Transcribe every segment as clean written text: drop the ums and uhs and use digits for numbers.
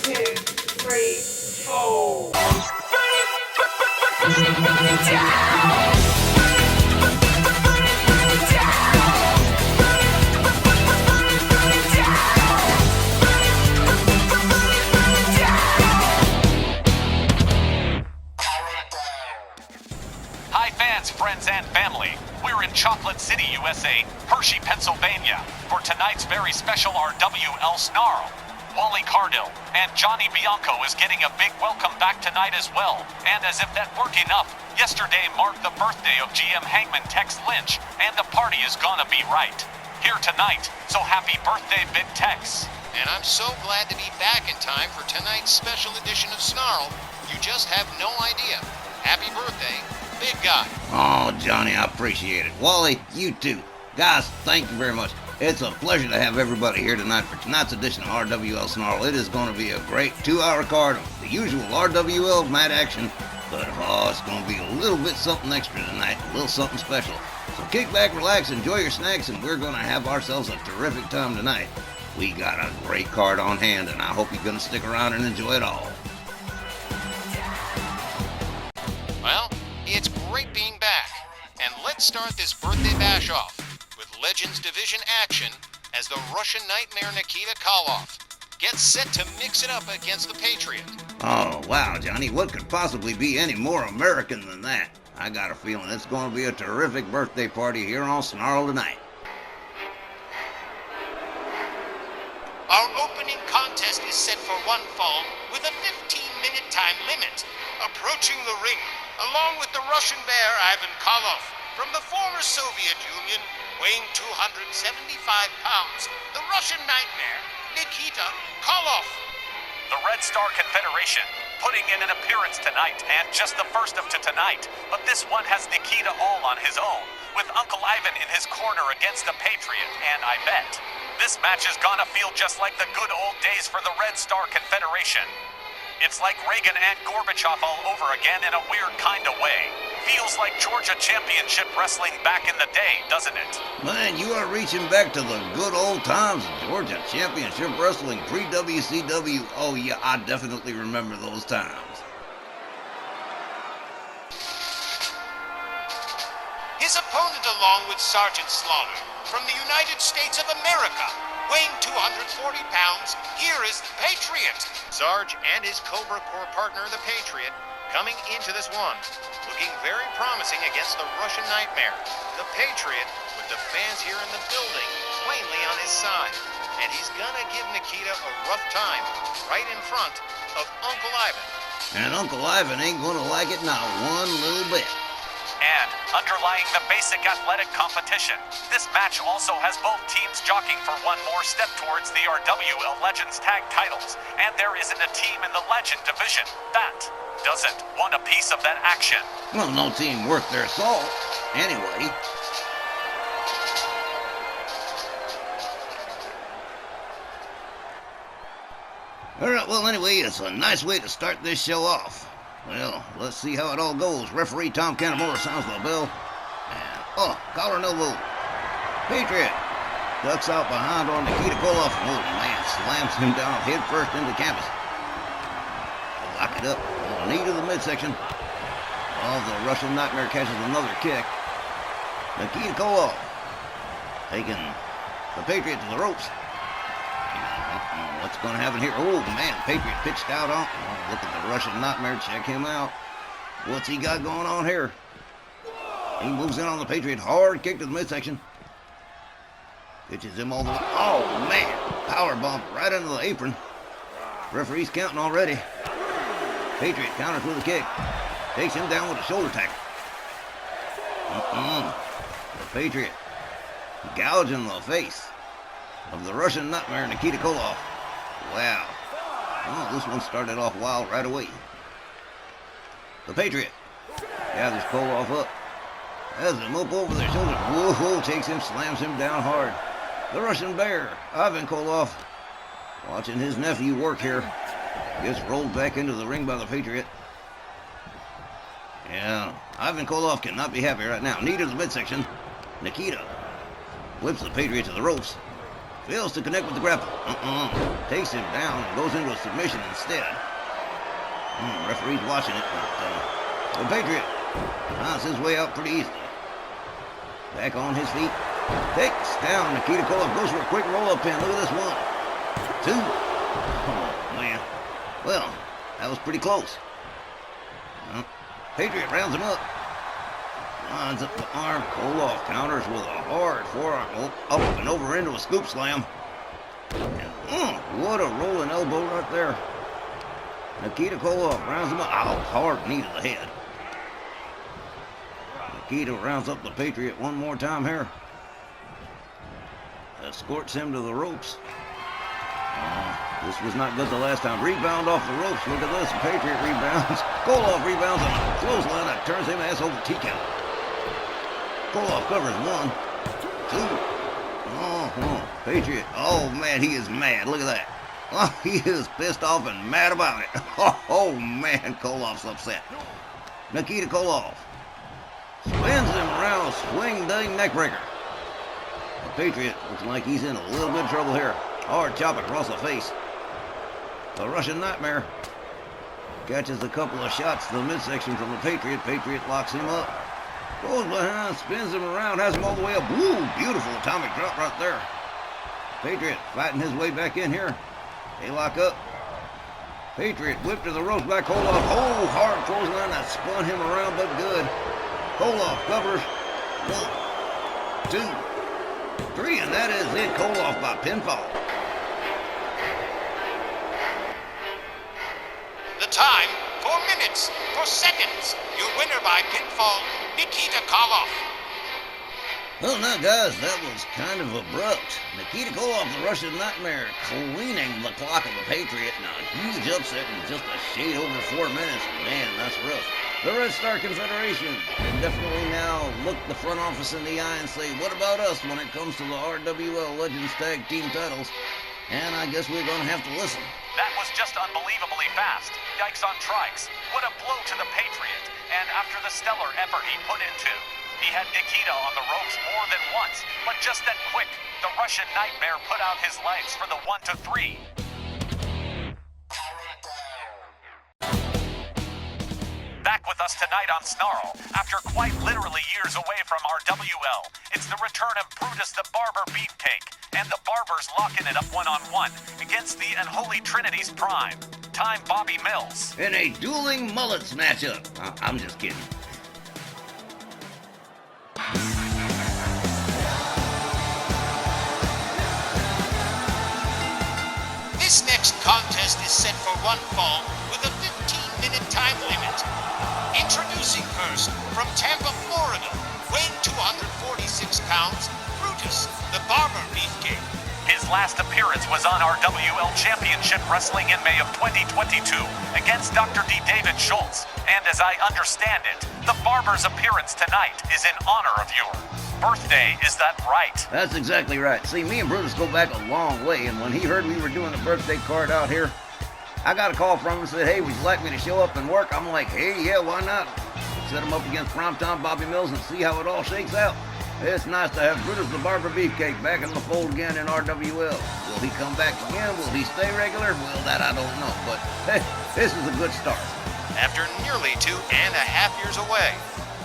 2, 3, 4. Hi fans, friends, and family. We're in Chocolate City, USA, Hershey, Pennsylvania, for tonight's very special Rwl Sn Rl. Wally Cardill and Johnny Bianco is getting a big welcome back tonight as well. And as if that weren't enough, yesterday marked the birthday of GM Hangman Tex Lynch, and the party is gonna be right here tonight. So happy birthday, Big Tex. And I'm so glad to be back in time for tonight's special edition of Snarl. You just have no idea. Happy birthday, Big Guy. Oh, Johnny, I appreciate it. Wally, you too. Guys, thank you very much. It's a pleasure to have everybody here tonight for tonight's edition of RWL Sn Rl. It is going to be a great 2-hour card of the usual RWL mad action, but it's going to be a little bit something extra tonight, a little something special. So kick back, relax, enjoy your snacks, and we're going to have ourselves a terrific time tonight. We got a great card on hand, and I hope you're going to stick around and enjoy it all. Well, it's great being back, and let's start this birthday bash off with Legends Division action as the Russian Nightmare Nikita Koloff gets set to mix it up against the Patriot. Oh, wow, Johnny, what could possibly be any more American than that? I got a feeling it's going to be a terrific birthday party here on Sn Rl tonight. Our opening contest is set for one fall with a 15-minute time limit. Approaching the ring, along with the Russian bear Ivan Koloff from the former Soviet Union, weighing 275 pounds, the Russian Nightmare, Nikita Koloff. The Red Star Confederation putting in an appearance tonight, and just the first of tonight. But this one has Nikita all on his own, with Uncle Ivan in his corner against the Patriot, and I bet this match is gonna feel just like the good old days for the Red Star Confederation. It's like Reagan and Gorbachev all over again in a weird kind of way. Feels like Georgia Championship Wrestling back in the day, doesn't it? Man, you are reaching back to the good old times of Georgia Championship Wrestling pre-WCW. Oh yeah, I definitely remember those times. His opponent, along with Sergeant Slaughter from the United States of America, weighing 240 pounds, here is the Patriot. Sarge and his Cobra Corps partner, the Patriot, coming into this one, looking very promising against the Russian Nightmare. The Patriot, with the fans here in the building, plainly on his side. And he's gonna give Nikita a rough time right in front of Uncle Ivan. And Uncle Ivan ain't gonna like it not one little bit. And underlying the basic athletic competition, this match also has both teams jockeying for one more step towards the RWL Legends Tag titles, and there isn't a team in the Legend division that doesn't want a piece of that action. Well, no team worth their salt. Anyway. Alright, well anyway, it's a nice way to start this show off. Well, let's see how it all goes. Referee Tom Canamora sounds the bell. And, collar and elbow. Patriot ducks out behind on Nikita Koloff. Oh, man, slams him down head first into the canvas. Lock it up. Knee to the midsection. Oh, the Russian Nightmare catches another kick. Nikita Koloff taking the Patriot to the ropes. What's going to happen here? Oh, man, Patriot pitched out on. Oh, look at the Russian Nightmare. Check him out. What's he got going on here? He moves in on the Patriot. Hard kick to the midsection. Pitches him all the way. Oh, man. Power bump right into the apron. Referee's counting already. Patriot counters with a kick. Takes him down with a shoulder tackle. The Patriot gouging the face of the Russian Nightmare, Nikita Koloff. Wow. Oh, this one started off wild right away. The Patriot gathers Koloff up. Has him up over their shoulder. Whoa, takes him, slams him down hard. The Russian Bear, Ivan Koloff, watching his nephew work here. Gets rolled back into the ring by the Patriot. Yeah, Ivan Koloff cannot be happy right now. Knee to the midsection. Nikita whips the Patriot to the ropes. Fails to connect with the grapple. Takes him down and goes into a submission instead. Referee's watching it, but the Patriot finds his way out pretty easily. Back on his feet. Takes down Nikita Koloff. Goes for a quick roll-up pin. Look at this one. 2. Oh, man. Well, that was pretty close. Patriot rounds him up. Lines up the arm. Koloff counters with a hard forearm. Up and over into a scoop slam. And, what a rolling elbow right there. Nikita Koloff rounds him up. Ow, hard knee to the head. Nikita rounds up the Patriot one more time here. Escorts him to the ropes. This was not good the last time. Rebound off the ropes. Look at this. Patriot rebounds. Koloff rebounds on a clothesline that turns him ass over T count. Koloff covers 1, 2. Patriot. Oh, man, he is mad. Look at that. Oh, he is pissed off and mad about it. Oh, man, Koloff's upset. Nikita Koloff spins him around, swing dang neckbreaker. The Patriot looks like he's in a little bit of trouble here. Hard chop across the face. The Russian Nightmare catches a couple of shots to the midsection from the Patriot. Patriot locks him up. Goes behind, spins him around, has him all the way up. Woo, beautiful atomic drop right there. Patriot fighting his way back in here. They lock up. Patriot whipped to the ropes by Koloff. Oh, hard clothesline that spun him around, but good. Koloff covers. 1, 2, 3, and that is it. Koloff by pinfall. The time, 4 minutes, 4 seconds. Your winner by pinfall, Nikita Koloff. Well, now, guys, that was kind of abrupt. Nikita Koloff, the Russian Nightmare, cleaning the clock of the Patriot. Now, a huge upset in just a shade over 4 minutes. Man, that's rough. The Red Star Confederation can definitely now look the front office in the eye and say, what about us when it comes to the RWL Legends Tag Team titles? And I guess we're going to have to listen. That was just unbelievably fast. Yikes on trikes. What a blow to the Patriot. And after the stellar effort he put into, he had Nikita on the ropes more than once. But just that quick, the Russian Nightmare put out his legs for the 1, 2, 3. Back with us tonight on Snarl, after quite literally years away from RWL, it's the return of Brutus the Barber Beefcake, and the Barbers locking it up one-on-one against the Unholy Trinity's Prime. Time Bobby Mills. In a dueling mullets matchup. I'm just kidding. This next contest is set for one fall with a 15-minute time limit. Introducing first, from Tampa, Florida, weighing 246 pounds, Brutus, the Barber Beefcake. His last appearance was on our WL Championship Wrestling in May of 2022 against Dr. D. David Schultz. And as I understand it, the Barber's appearance tonight is in honor of your birthday. Is that right? That's exactly right. See, me and Brutus go back a long way, and when he heard we were doing a birthday card out here, I got a call from him and said, hey, would you like me to show up and work? I'm like, hey, yeah, why not? Set him up against Primetime Bobby Mills and see how it all shakes out. It's nice to have Brutus the Barber Beefcake back in the fold again in RWL. Will he come back again? Will he stay regular? Well, that I don't know, but hey, this is a good start. After nearly 2.5 years away,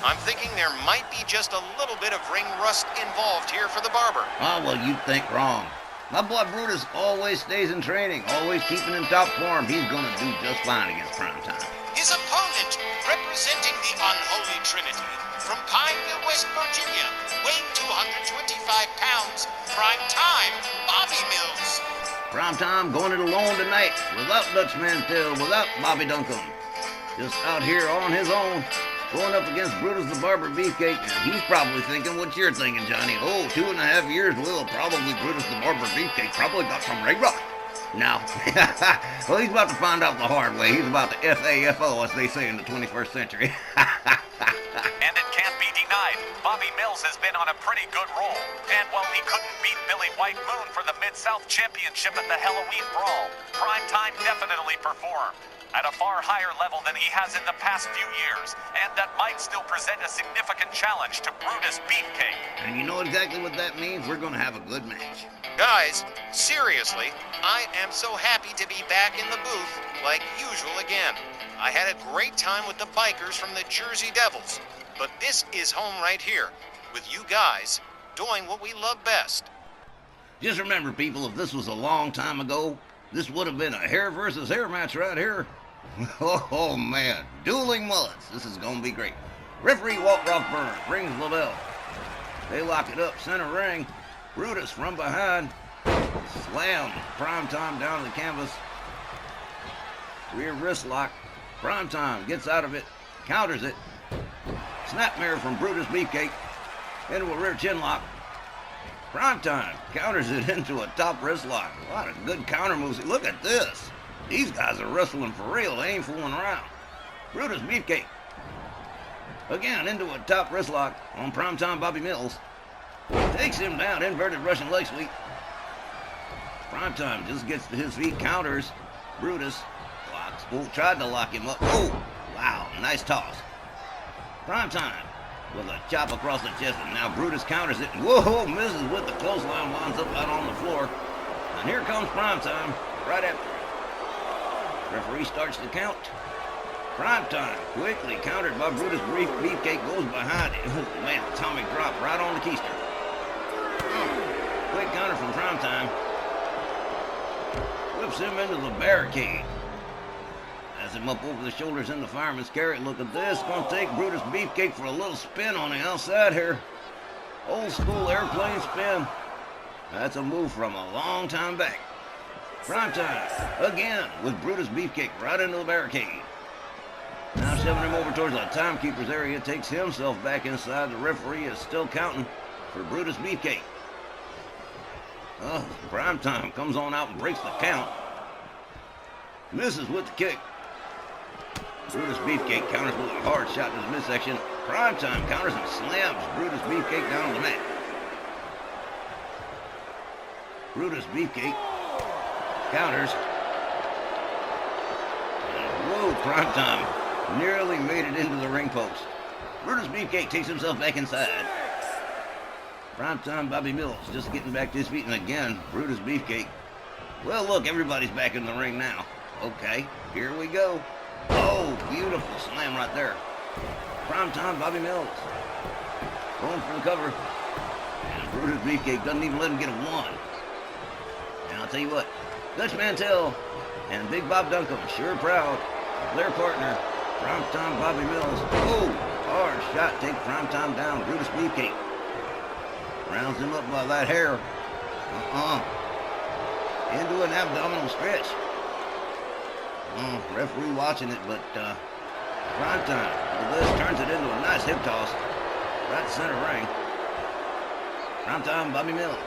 I'm thinking there might be just a little bit of ring rust involved here for the Barber. Oh, well, you'd think wrong. My boy Brutus always stays in training, always keeping in top form. He's going to do just fine against Primetime. His opponent, representing the Unholy Trinity, from Pineville, West Virginia, weighing 225 pounds, Primetime Bobby Mills. Primetime going it alone tonight, without Dutch Mantel, without Bobby Duncombe. Just out here on his own, going up against Brutus the Barber Beefcake. And he's probably thinking what you're thinking, Johnny. Oh, 2.5 years, well, probably Brutus the Barber Beefcake probably got from Ray Rock. No. Well, he's about to find out the hard way. He's about to FAFO, as they say in the 21st century. And it can't be denied, Bobby Mills has been on a pretty good roll. And while he couldn't beat Billy White Moon for the Mid-South Championship at the Halloween Brawl, Prime Time definitely performed at a far higher level than he has in the past few years, and that might still present a significant challenge to Brutus Beefcake. And you know exactly what that means? We're gonna have a good match. Guys, seriously, I am so happy to be back in the booth like usual again. I had a great time with the bikers from the Jersey Devils, but this is home right here, with you guys doing what we love best. Just remember, people, if this was a long time ago, this would have been a hair versus hair match right here. Oh, man. Dueling mullets. This is going to be great. Referee Walt Ralph Burns rings the bell. They lock it up, center ring. Brutus from behind. Slam Primetime down to the canvas. Rear wrist lock. Primetime gets out of it. Counters it. Snapmare from Brutus Beefcake. Into a rear chin lock. Primetime counters it into a top wrist lock. A lot of good counter moves. Look at this. These guys are wrestling for real. They ain't fooling around. Brutus Beefcake. Again into a top wrist lock on Primetime Bobby Mills. Takes him down. Inverted Russian leg sweep. Primetime just gets to his feet. Counters. Brutus locks. Oh, tried to lock him up. Oh, wow. Nice toss. Primetime with a chop across the chest, and now Brutus counters it. Whoa, misses with the clothesline, winds up out on the floor. And here comes Primetime, right after it. Referee starts the count. Primetime, quickly countered by Brutus Beefcake, goes behind it. Oh, man, atomic drop right on the keister. Quick counter from Primetime. Whips him into the barricade. Has him up over the shoulders in the fireman's carry. Look at this. Gonna take Brutus Beefcake for a little spin on the outside here. Old school airplane spin. That's a move from a long time back. Primetime again with Brutus Beefcake right into the barricade. Now shoving him over towards the timekeeper's area. Takes himself back inside. The referee is still counting for Brutus Beefcake. Oh, Primetime comes on out and breaks the count. Misses with the kick. Brutus Beefcake counters with a hard shot to his midsection. Primetime counters and slams Brutus Beefcake down on the mat. Brutus Beefcake counters. And whoa, Primetime nearly made it into the ring post. Brutus Beefcake takes himself back inside. Primetime Bobby Mills just getting back to his feet, and again, Brutus Beefcake. Well, look, everybody's back in the ring now. Okay, here we go. Oh, beautiful slam right there. Primetime Bobby Mills. Going for the cover. And Brutus Beefcake doesn't even let him get a one. And I'll tell you what, Dutch Mantell and Big Bob Duncombe sure proud of their partner, Primetime Bobby Mills. Oh, hard shot, take Primetime down. Brutus Beefcake rounds him up by that hair. Into an abdominal stretch. Referee watching it, but Primetime with this turns it into a nice hip toss right center ring. Primetime Bobby Mills.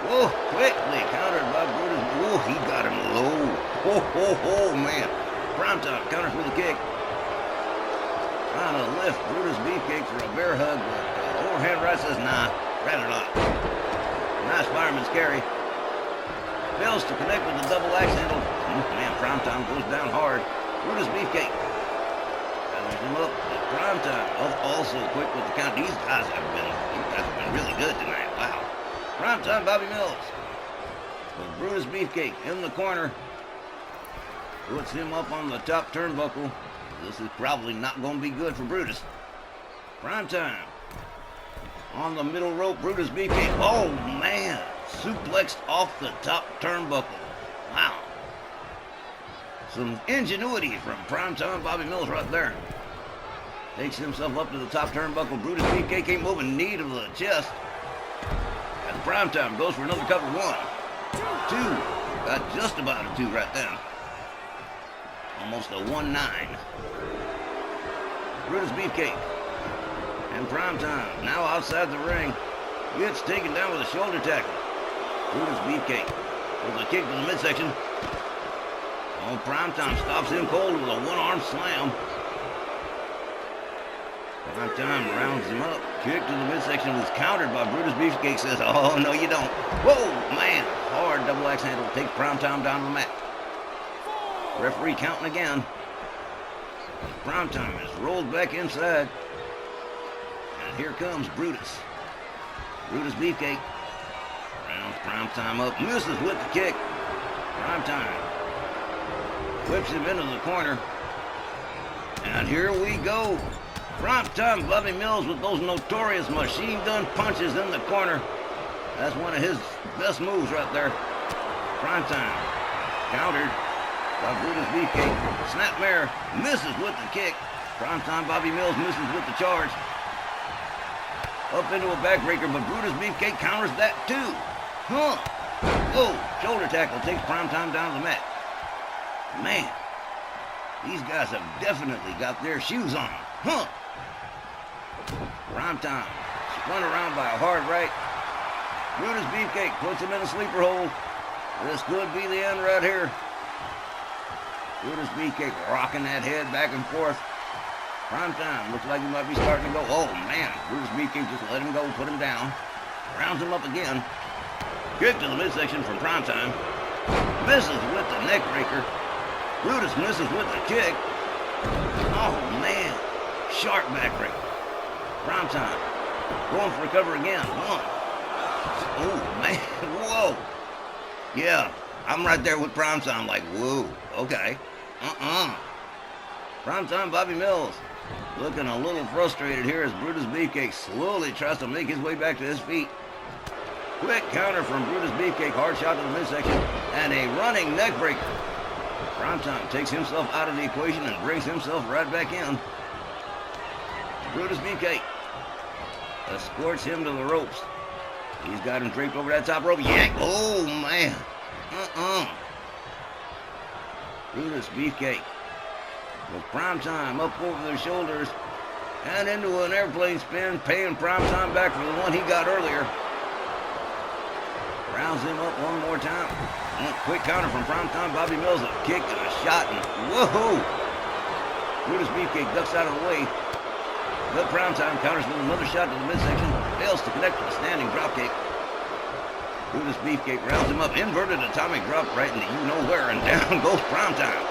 Whoa, quickly countered by Brutus. Whoa, he got him low. Oh, man. Primetime counters with a kick. Trying to lift Brutus Beefcake for a bear hug, but overhand right says nah, rather not. Nice fireman's carry. Fails to connect with the double axe handle. Man, Primetime goes down hard. Brutus Beefcake gathers him up. Primetime also quick with the count. These guys have been really good tonight. Wow. Primetime Bobby Mills with Brutus Beefcake in the corner. Puts him up on the top turnbuckle. This is probably not going to be good for Brutus. Primetime on the middle rope. Brutus Beefcake. Oh, man. Suplexed off the top turnbuckle. Wow. Some ingenuity from Primetime Bobby Mills right there. Takes himself up to the top turnbuckle. Brutus Beefcake came moving knee to the chest. As Primetime goes for another cover. 1, 2. Got just about a 2 right then. Almost a 1-9. Brutus Beefcake. And Primetime now outside the ring. Gets taken down with a shoulder tackle. Brutus Beefcake with a kick to the midsection. Oh, Primetime stops him cold with a one-arm slam. Prime Time rounds him up. Kick to the midsection was countered by Brutus Beefcake. Says, oh, no, you don't. Whoa, man. Hard double axe handle takes Prime Time down to the mat. Referee counting again. Prime Time is rolled back inside. And here comes Brutus. Brutus Beefcake rounds Prime Time up. Misses with the kick. Prime Time whips him into the corner. And here we go. Prime Time Bobby Mills with those notorious machine gun punches in the corner. That's one of his best moves right there. Prime Time countered by Brutus Beefcake. Snapmare misses with the kick. Prime Time Bobby Mills misses with the charge. Up into a backbreaker, but Brutus Beefcake counters that too. Huh. Whoa, shoulder tackle takes Prime Time down to the mat. Man, these guys have definitely got their shoes on. Huh. Prime Time spun around by a hard right. Brutus Beefcake puts him in a sleeper hold. This could be the end right here. Brutus Beefcake rocking that head back and forth. Prime Time looks like he might be starting to go. Oh man, Brutus Beefcake just let him go, put him down. Rounds him up again. Kick to the midsection from Prime Time. Misses with the neck breaker. Brutus misses with the kick. Oh man, sharp backbreaker. Prime Time going for a cover again. One. Oh man, whoa. Yeah, I'm right there with Prime Time like, whoa, okay. Prime Time Bobby Mills looking a little frustrated here as Brutus Beefcake slowly tries to make his way back to his feet. Quick counter from Brutus Beefcake, hard shot to the midsection, and a running neck breaker. Prime Time takes himself out of the equation and brings himself right back in. Brutus Beefcake escorts him to the ropes. He's got him draped over that top rope. Yank! Oh, man. Brutus Beefcake with Prime Time up over their shoulders and into an airplane spin, paying Prime Time back for the one he got earlier. Rounds him up one more time. Quick counter from Prime Time Bobby Mills. A kick and a shot. And whoa! Brutus Beefcake ducks out of the way. But Prime Time counters with another shot to the midsection. Fails to connect with a standing dropkick. Brutus Beefcake rounds him up. Inverted atomic drop right into you-know-where. And down goes Prime Time.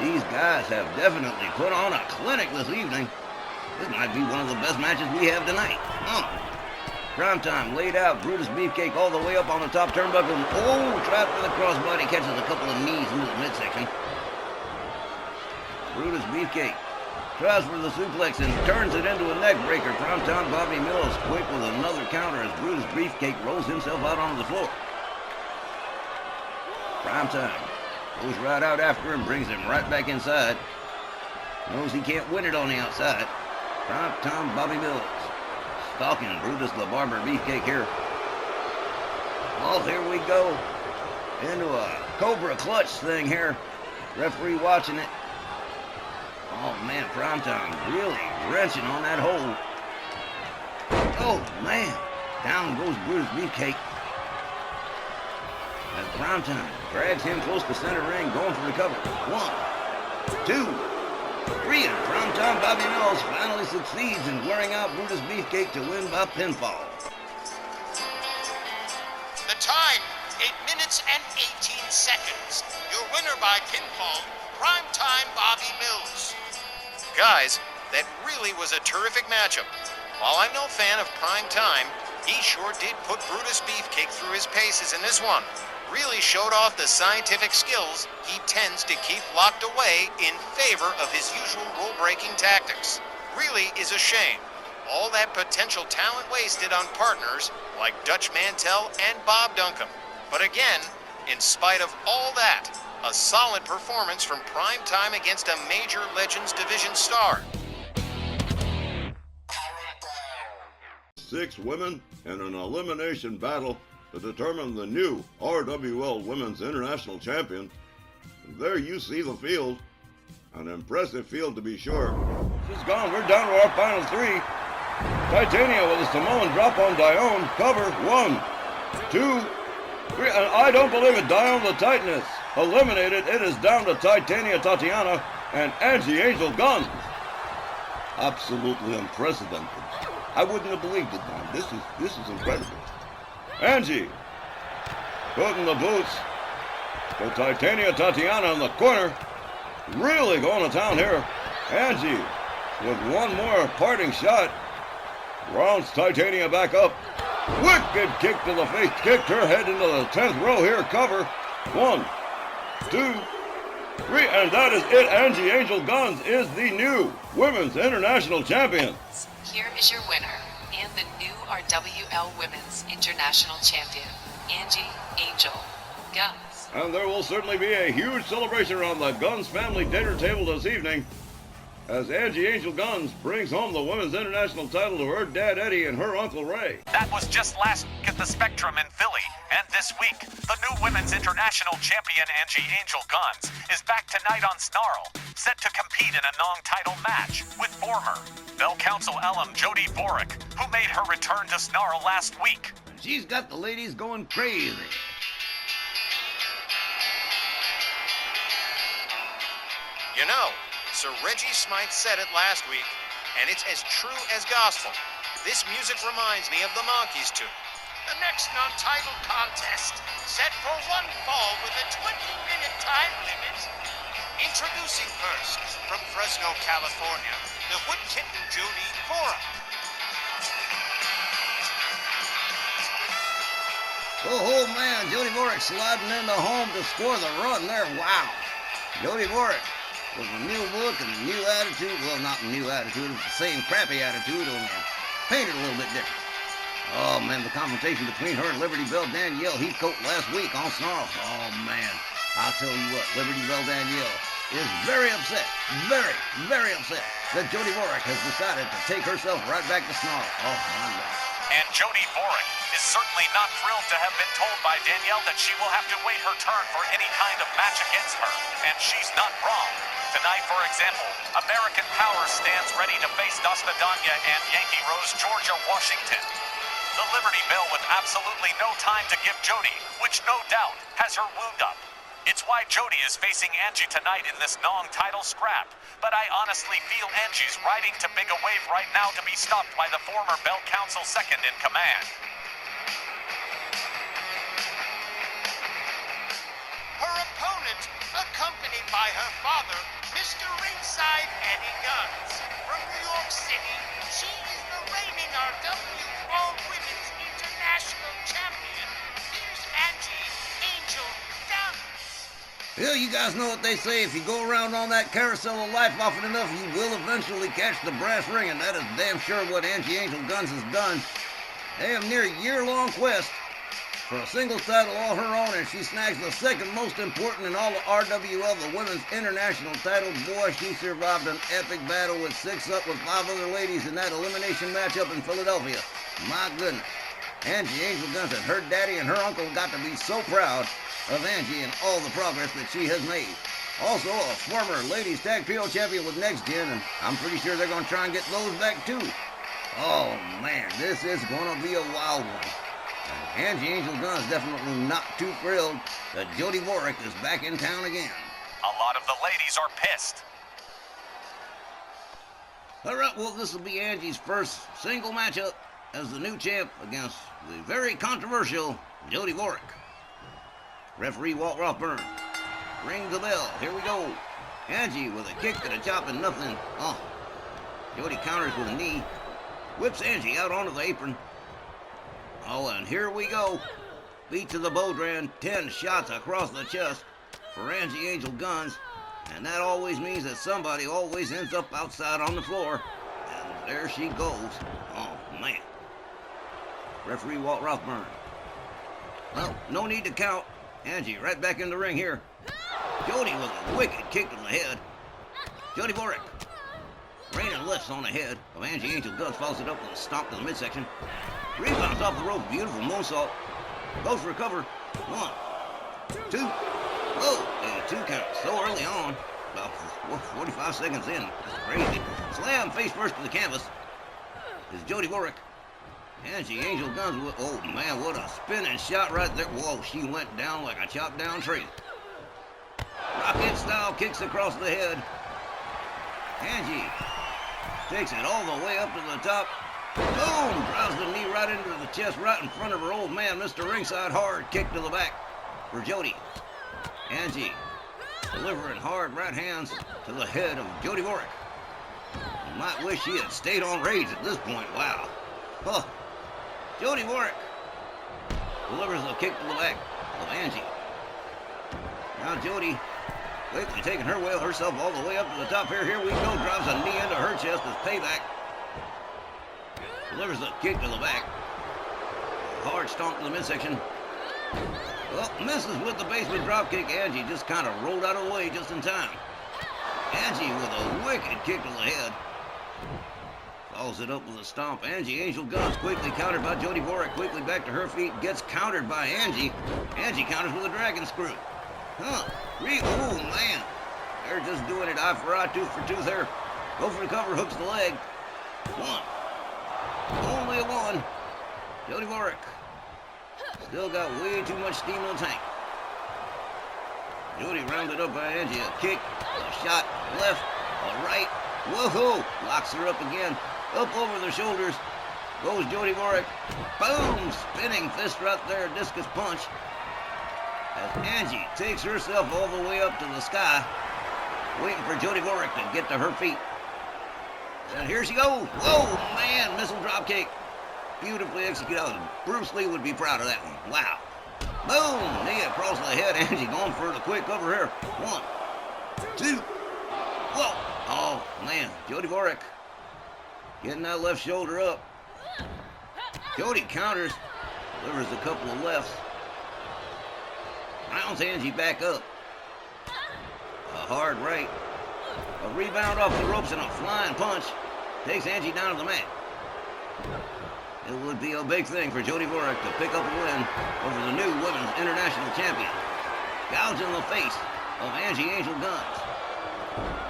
These guys have definitely put on a clinic this evening. This might be one of the best matches we have tonight. Prime Time laid out. Brutus Beefcake all the way up on the top turnbuckle. Oh, trapped with a crossbody. Catches a couple of knees into the midsection. Brutus Beefcake tries for the suplex and turns it into a neck breaker. Prime Time Bobby Mills quick with another counter as Brutus Beefcake rolls himself out onto the floor. Prime Time goes right out after him, brings him right back inside. Knows he can't win it on the outside. Prime Time Bobby Mills stalking Brutus the Barber Beefcake here. Well, here we go into a Cobra clutch thing here. Referee watching it. Oh man, Prime Time really wrenching on that hold. Oh man, down goes Brutus Beefcake. As Prime Time drags him close to center ring, going for the cover. 1, 2, 3, and Prime Time Bobby Mills finally succeeds in wearing out Brutus Beefcake to win by pinfall. The time, 8 minutes and 18 seconds. Your winner by pinfall, Prime Time Bobby Mills. Guys, that really was a terrific matchup. While I'm no fan of Prime Time, he sure did put Brutus Beefcake through his paces in this one. Really showed off the scientific skills he tends to keep locked away in favor of his usual rule-breaking tactics. Really is a shame. All that potential talent wasted on partners like Dutch Mantel and Bob Duncan. But again, in spite of all that, a solid performance from Prime Time against a major Legends Division star. 6 women in an elimination battle to determine the new RWL Women's International Champion. And there you see the field. An impressive field to be sure. She's gone. We're down to our final 3. Titania with a Samoan drop on Dione. Cover. 1, 2, 3. And I don't believe it. Dione the Titaness eliminated. It is down to Titania Tatiana and Angie Angel Guns. Absolutely unprecedented. I wouldn't have believed it, Don. This is incredible. Angie putting the boots to Tatiana in the corner. Really going to town here. Angie with one more parting shot. Rounds Titania back up. Wicked kick to the face. Kicked her head into the 10th row here. Cover. 1, 2, 3. And that is it. Angie Angel Guns is the new Women's International Champion. Here is your winner and the new RWL Women's International Champion, Angie Angel Guns. And there will certainly be a huge celebration around the Guns family dinner table this evening as Angie Angel Guns brings home the Women's International title to her dad Eddie and her Uncle Ray. That was just last week at the Spectrum in Philly. And this week, the new Women's International Champion Angie Angel Guns is back tonight on Snarl, set to compete in a non-title match with former Bell Council alum Jody Borick, who made her return to Snarl last week. She's got the ladies going crazy. You know, Sir Reggie Smythe said it last week, and it's as true as gospel. This music reminds me of the Monkees tune. The next non-title contest, set for one fall with a 20-minute time limit. Introducing first, from Fresno, California, the Wood Kitten Judy Borick. Oh man, Jody Borick sliding into home to score the run there. Wow. Jody Borick with a new look and a new attitude. Well, not a new attitude, it's the same crappy attitude, only painted a little bit different. Oh man, the confrontation between her and Liberty Bell Danielle Heathcote last week on Snarl. Oh man, I'll tell you what, Liberty Bell Danielle is very upset, very upset that Jody Borick has decided to take herself right back to Snarl. Oh my God. And Jody Borick is certainly not thrilled to have been told by Danielle that she will have to wait her turn for any kind of match against her. And she's not wrong. Tonight, for example, American Power stands ready to face Dostadanya and Yankee Rose Georgia Washington. The Liberty Bell with absolutely no time to give Jody, which no doubt has her wound up. It's why Jody is facing Angie tonight in this non-title scrap. But I honestly feel Angie's riding too big a wave right now to be stopped by the former Bell Council second in command. Her opponent, accompanied by her father, Mr. Ringside Eddie Guns. From New York City, she is the reigning RWL Women's International Champion. Here's Angie Angel Guns. Well, you guys know what they say. If you go around on that carousel of life often enough, you will eventually catch the brass ring, and that is damn sure what Angie Angel Guns has done. Damn near year-long quest for a singles title all her own, and she snags the second most important in all of RWL, the Women's International title. Boy, she survived an epic battle with 6 up with 5 other ladies in that elimination matchup in Philadelphia. My goodness. Angie Angel Guns and her daddy and her uncle got to be so proud of Angie and all the progress that she has made. Also, a former ladies tag trio champion with Next Gen, and I'm pretty sure they're going to try and get those back too. Oh man, this is going to be a wild one. Angie Angel Guns definitely not too thrilled that Jody Borick is back in town again. A lot of the ladies are pissed. All right, well, this will be Angie's first single matchup as the new champ against the very controversial Jody Borick. Referee Walt Rothburn rings the bell. Here we go. Angie with a kick to the chop and nothing. Oh, Jody counters with a knee. Whips Angie out onto the apron. Oh, and here we go. Beat to the Bodran, 10 shots across the chest for Angie Angel Guns. And that always means that somebody always ends up outside on the floor. And there she goes. Oh, man. Referee Walt Rothburn. Well, no need to count. Angie right back in the ring here. Jody with a wicked kick to the head. Jody Borick. Raining lifts on the head of Angie Angel Guns. Follows it up with a stomp to the midsection. Rebounds off the rope. Beautiful moonsault. Goes for a cover. 1, 2. Whoa. And 2 count. So early on. About 45 seconds in. That's crazy. Slam face first to the canvas. Is Jody Borick. Angie Angel Guns with, oh man, what a spinning shot right there. Whoa, she went down like a chopped down tree. Rocket style kicks across the head. Angie takes it all the way up to the top. Boom! Drives the knee right into the chest, right in front of her old man, Mr. Ringside. Hard kick to the back for Jody. Angie delivering hard right hands to the head of Jody Warwick. You might wish she had stayed on Rage at this point. Wow. Huh. Jody Warwick delivers a kick to the back of Angie. Now Jody quickly taking herself all the way up to the top here. Here we go. Drives a knee into her chest as payback. Delivers a kick to the back. Hard stomp to the midsection. Well, misses with the basement drop kick. Angie just kind of rolled out of the way just in time. Angie with a wicked kick to the head. Follows it up with a stomp. Angie, Angel Guns, quickly countered by Jody Warwick. Quickly back to her feet. Gets countered by Angie. Angie counters with a dragon screw. Huh. Oh, man. They're just doing it eye for eye, tooth for tooth there. Go for the cover. Hooks the leg. One. Only a one. Jody Warwick still got way too much steam in the tank. Jody rounded up by Angie. A kick, a shot, left, a right. Whoa-ho! Locks her up again. Up over the shoulders goes Jody Warwick. Boom! Spinning fist right there, discus punch. As Angie takes herself all the way up to the sky, waiting for Jody Warwick to get to her feet. And here she goes. Whoa, man, missile drop kick. Beautifully executed. Bruce Lee would be proud of that one. Wow. Boom, knee across the head. Angie going for the quick cover here. 1, 2. Whoa. Oh, man, Jody Warwick getting that left shoulder up. Jody counters. Delivers a couple of lefts. Rounds Angie back up. A hard right. A rebound off the ropes and a flying punch takes Angie down to the mat. It would be a big thing for Jody Warwick to pick up a win over the new Women's International Champion. Gouge in the face of Angie Angel Guns.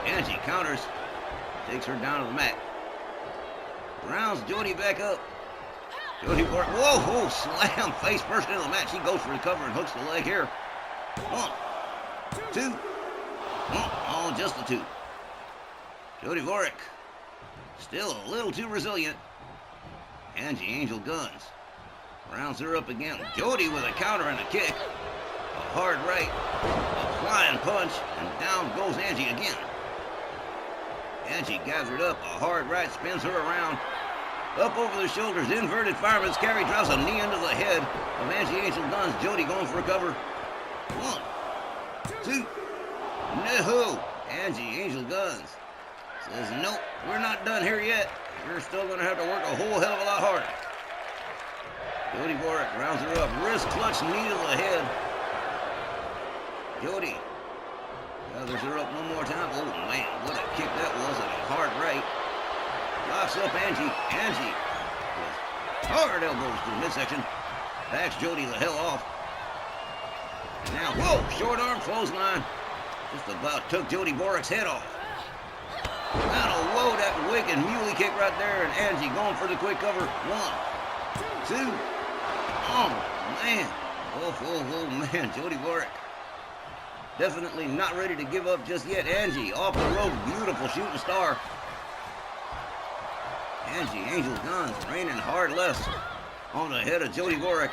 Angie counters, takes her down to the mat. Rounds Jody back up. Jody Warwick, whoa, slam face first into the mat. She goes for the cover and hooks the leg here. 1, 2. Oh, just the 2. Jody Warwick, still a little too resilient. Angie Angel Guns rounds her up again. Jody with a counter and a kick. A hard right, a flying punch, and down goes Angie again. Angie gathered up, a hard right, spins her around. Up over the shoulders, inverted fireman's carry, drives a knee into the head of Angie Angel Guns. Jody going for a cover. 1, 2. No! Angie Angel Guns says, nope, we're not done here yet. You're still going to have to work a whole hell of a lot harder. Jody Warwick rounds her up. Wrist clutch, knee to the head. Jody gathers her up one more time. Oh, man, what a kick that was, and a hard right. Locks up Angie. Angie with hard elbows to the midsection. Backs Jody the hell off. And now, whoa, short arm clothesline. Just about took Jody Warwick's head off. Now, whoa, that wicked muley kick right there, and Angie going for the quick cover. 1, 2. Oh, man. Oh, man, Jody Warwick definitely not ready to give up just yet. Angie off the rope, beautiful shooting star. Angie Angel Guns raining hard lefts on the head of Jody Warwick,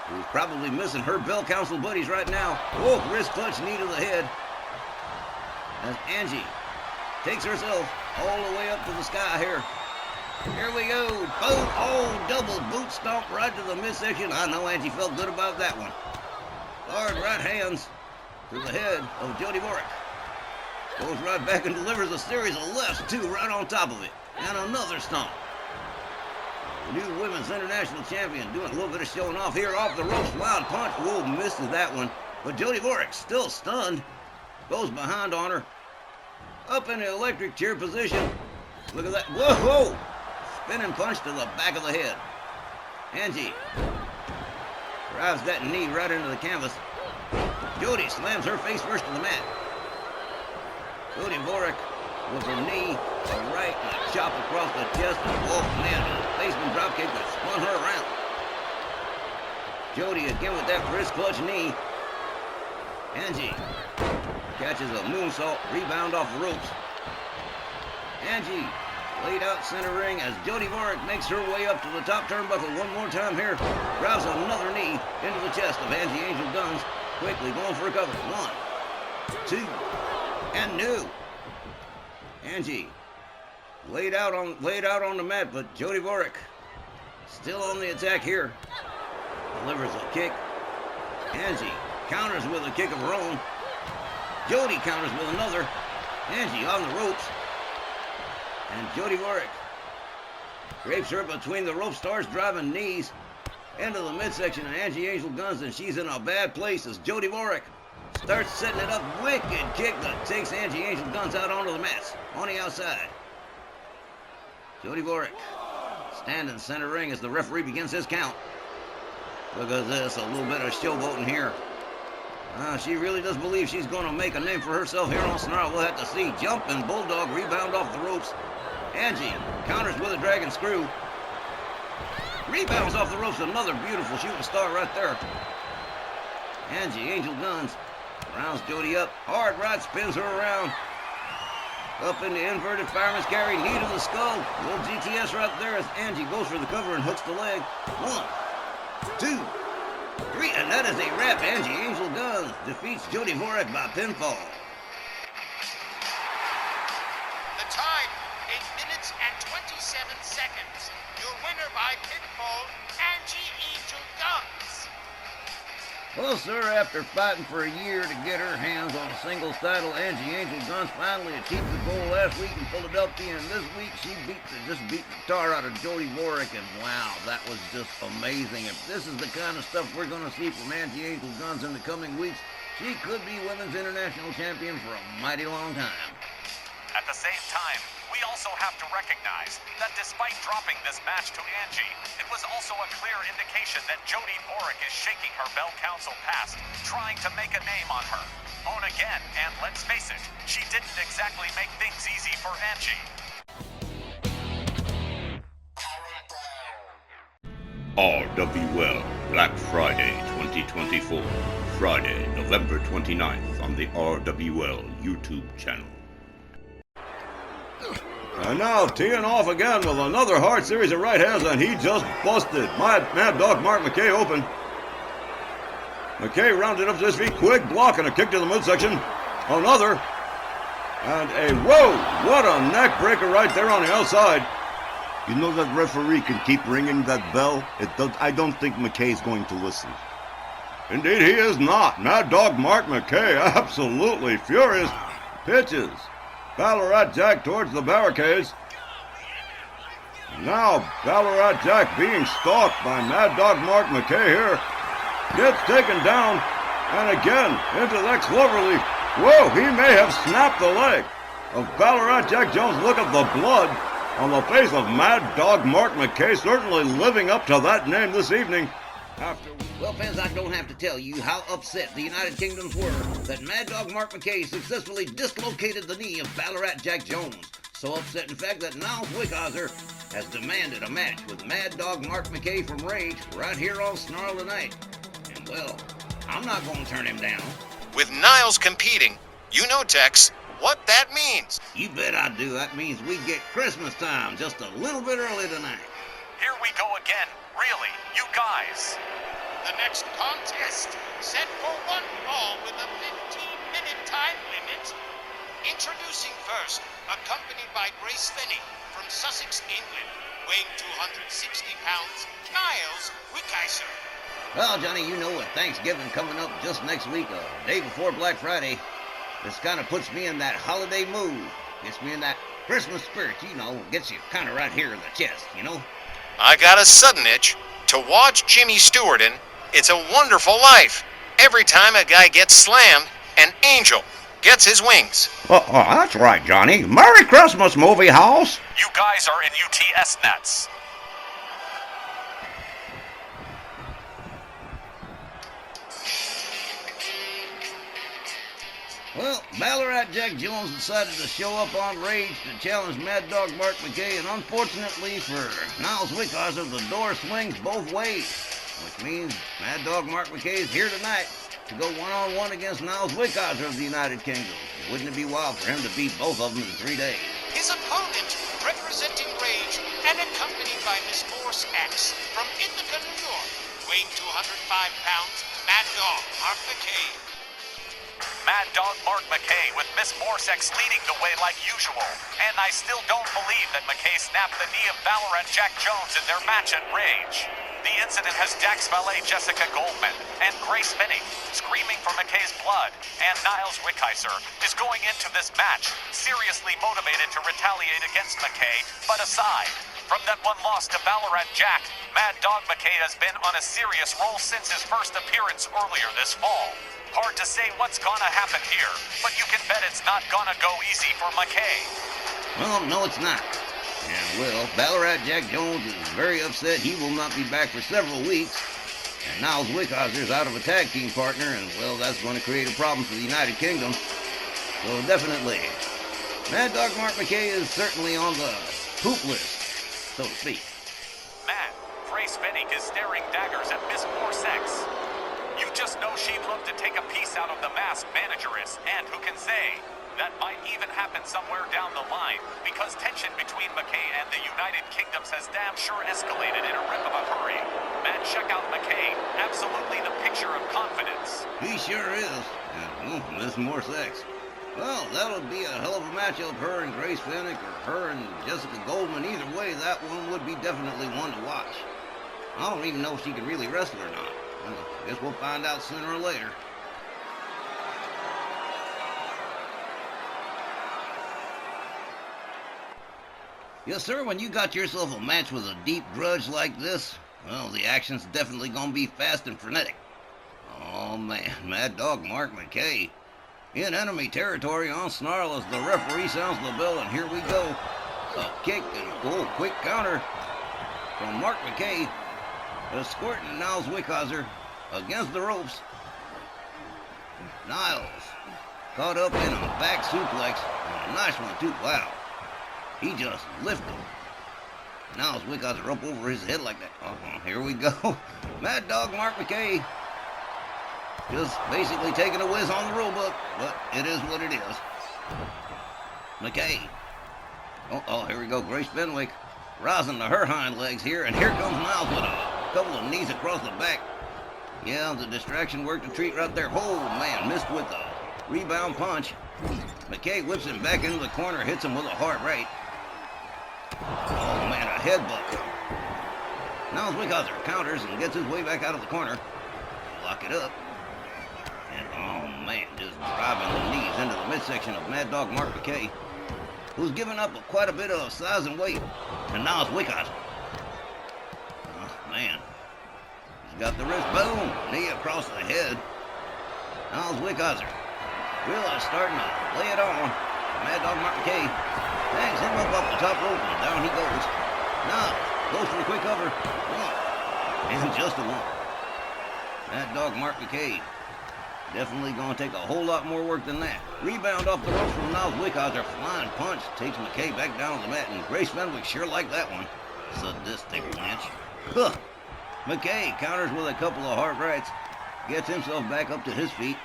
who's probably missing her bell council buddies right now. Whoa, wrist clutch, knee to the head. As Angie takes herself all the way up to the sky here. Here we go. Boom. Oh, double boot stomp right to the midsection. I know Angie felt good about that one. Hard right hands to the head of Jody Warwick. Goes right back and delivers a series of lefts, too, right on top of it. And another stomp. The new Women's International Champion doing a little bit of showing off here off the ropes. Wild punch. Whoa, misses that one. But Jody Warwick still stunned. Goes behind on her. Up in the electric chair position. Look at that. Whoa! Spinning punch to the back of the head. Angie drives that knee right into the canvas. Jody slams her face first to the mat. Jody Warwick with her knee, a right, and a chop across the chest. And whoa, man, a basement dropkick that spun her around. Jody again with that wrist clutch knee. Angie catches a moonsault, rebound off the ropes. Angie laid out center ring as Jody Warwick makes her way up to the top turnbuckle one more time here. Drives another knee into the chest of Angie Angel Guns. Quickly going for a cover. 1, 2, and new. Angie laid out on the mat, but Jody Warwick still on the attack here. Delivers a kick. Angie counters with a kick of her own. Jody counters with another. Angie on the ropes. And Jody Warwick drapes her between the rope, starts driving knees into the midsection of Angie Angel Guns, and she's in a bad place as Jody Warwick starts setting it up. Wicked kick that takes Angie Angel Guns out onto the mats on the outside. Jody Warwick standing center ring as the referee begins his count. Look at this, a little bit of showboating here. She really does believe she's going to make a name for herself here on Snarl. We'll have to see. Jumping Bulldog, rebound off the ropes. Angie counters with a dragon screw. Rebounds off the ropes, another beautiful shooting star right there. Angie Angel Guns rounds Jody up. Hard right, spins her around. Up in the inverted fireman's carry, knee to the skull. Little GTS right there as Angie goes for the cover and hooks the leg. 1, 2, 3, and that is a wrap. Angie Angel Guns defeats Jody Warwick by pinfall. The time, 8 minutes and 27 seconds. Your winner by pinfall, Angie Angel Guns. Well, sir, after fighting for a year to get her hands on a singles title, Angie Angel Guns finally achieved the goal last week in Philadelphia, and this week she just beat the tar out of Jody Warwick, and wow, that was just amazing. If this is the kind of stuff we're going to see from Angie Angel Guns in the coming weeks, she could be Women's International Champion for a mighty long time. At the same time, we also have to recognize that despite dropping this match to Angie, it was also a clear indication that Jody Warwick is shaking her Bell Council past, trying to make a name on her. Own again, and let's face it, she didn't exactly make things easy for Angie. RWL Black Friday 2024, Friday, November 29th on the RWL YouTube channel. And now teeing off again with another hard series of right hands, and he just busted Mad Dog Mark McKay open. McKay rounded up to his feet, quick block and a kick to the midsection. Another. And a whoa, what a neck breaker right there on the outside. You know that referee can keep ringing that bell? I don't think McKay's going to listen. Indeed he is not. Mad Dog Mark McKay absolutely furious. Pitches Ballarat Jack towards the barricades. Now Ballarat Jack being stalked by Mad Dog Mark McKay here. Gets taken down, and again into that cloverleaf. Whoa, he may have snapped the leg of Ballarat Jack Jones. Look at the blood on the face of Mad Dog Mark McKay, certainly living up to that name this evening. Well, fans, I don't have to tell you how upset the United Kingdoms were that Mad Dog Mark McKay successfully dislocated the knee of Ballarat Jack Jones. So upset, in fact, that Niles Wickhauser has demanded a match with Mad Dog Mark McKay from Rage right here on Snarl tonight. And, well, I'm not going to turn him down. With Niles competing, you know, Tex, what that means. You bet I do. That means we get Christmas time just a little bit early tonight. Here we go again. Really, you guys. The next contest, set for one fall with a 15-minute time limit. Introducing first, accompanied by Grace Finney from Sussex, England, weighing 260 pounds, Niles Wickhauser. Well, Johnny, you know with Thanksgiving coming up just next week, a day before Black Friday, this kind of puts me in that holiday mood. Gets me in that Christmas spirit, you know, gets you kind of right here in the chest, you know? I got a sudden itch to watch Jimmy Stewart in It's a Wonderful Life. Every time a guy gets slammed, an angel gets his wings. That's right, Johnny. Merry Christmas, movie house. You guys are in UTS nets. Well, Ballarat Jack Jones decided to show up on Rage to challenge Mad Dog Mark McKay, and unfortunately for Niles Wickhauser, the door swings both ways, which means Mad Dog Mark McKay is here tonight to go one-on-one against Niles Wickhauser of the United Kingdom. Wouldn't it be wild for him to beat both of them in 3 days? His opponent, representing Rage and accompanied by Miss Morse X from Ithaca, New York, weighing 205 pounds, Mad Dog Mark McKay. Mad Dog Mark McKay with Miss Morsex leading the way like usual. And I still don't believe that McKay snapped the knee of Ballarat Jack Jones in their match at Rage. The incident has Jack's valet Jessica Goldman and Grace Minnie screaming for McKay's blood. And Niles Wickheiser is going into this match seriously motivated to retaliate against McKay. But aside from that one loss to Ballarat Jack, Mad Dog McKay has been on a serious roll since his first appearance earlier this fall. Hard to say what's gonna happen here, but you can bet it's not gonna go easy for McKay. Well, no, it's not. And, well, Ballarat Jack Jones is very upset he will not be back for several weeks. And Niles Wickheiser's out of a tag team partner, and, well, that's going to create a problem for the United Kingdom. So, definitely, Mad Dog Mark McKay is certainly on the poop list, so to speak. Matt, Grace Finnick is staring daggers at Miss Morsex. You just know she'd love to take a piece out of the masked manageress, and who can say, that might even happen somewhere down the line, because tension between McKay and the United Kingdoms has damn sure escalated in a rip of a hurry. Man, check out McKay, absolutely the picture of confidence. He sure is. And, Miss Morsex. Well, that'll be a hell of a matchup, her and Grace Finnick, or her and Jessica Goldman. Either way, that one would be definitely one to watch. I don't even know if she can really wrestle or not. Well, guess we'll find out sooner or later. Yes, sir, when you got yourself a match with a deep grudge like this, well, the action's definitely gonna be fast and frenetic. Oh, man, Mad Dog Mark McKay. In enemy territory on Snarl as the referee sounds the bell, and here we go. A kick and a quick counter from Mark McKay, escorting Niles Wickheiser against the ropes. Niles caught up in a back suplex, and a nice one too. Wow, he just lifted Niles Wickheiser up over his head like that. Here we go. Mad Dog Mark McKay just basically taking a whiz on the rule book, but it is what it is. McKay. Oh, here we go. Grace Fenwick rising to her hind legs here, and here comes Niles with a couple of knees across the back. Yeah, the distraction worked a treat right there. Oh, man, missed with a rebound punch. McKay whips him back into the corner, hits him with a hard right. Oh, man, a headbutt. Niles Wickheiser counters and gets his way back out of the corner. Lock it up. And, oh, man, just driving the knees into the midsection of Mad Dog Mark McKay, who's given up quite a bit of size and weight to Niles Wickheiser. Oh, man. He's got the wrist, boom, knee across the head. Niles Wickheiser really starting to lay it on. Mad Dog Mark McKay hangs him up off the top rope, and down he goes. Niles goes for the quick cover. One, and just a one. Mad Dog Mark McKay definitely going to take a whole lot more work than that. Rebound off the ropes from Niles Wickheiser. Flying punch takes McKay back down on the mat, and Grace Fenwick sure liked that one. Sadistic wench. Huh. McKay counters with a couple of hard rights. Gets himself back up to his feet.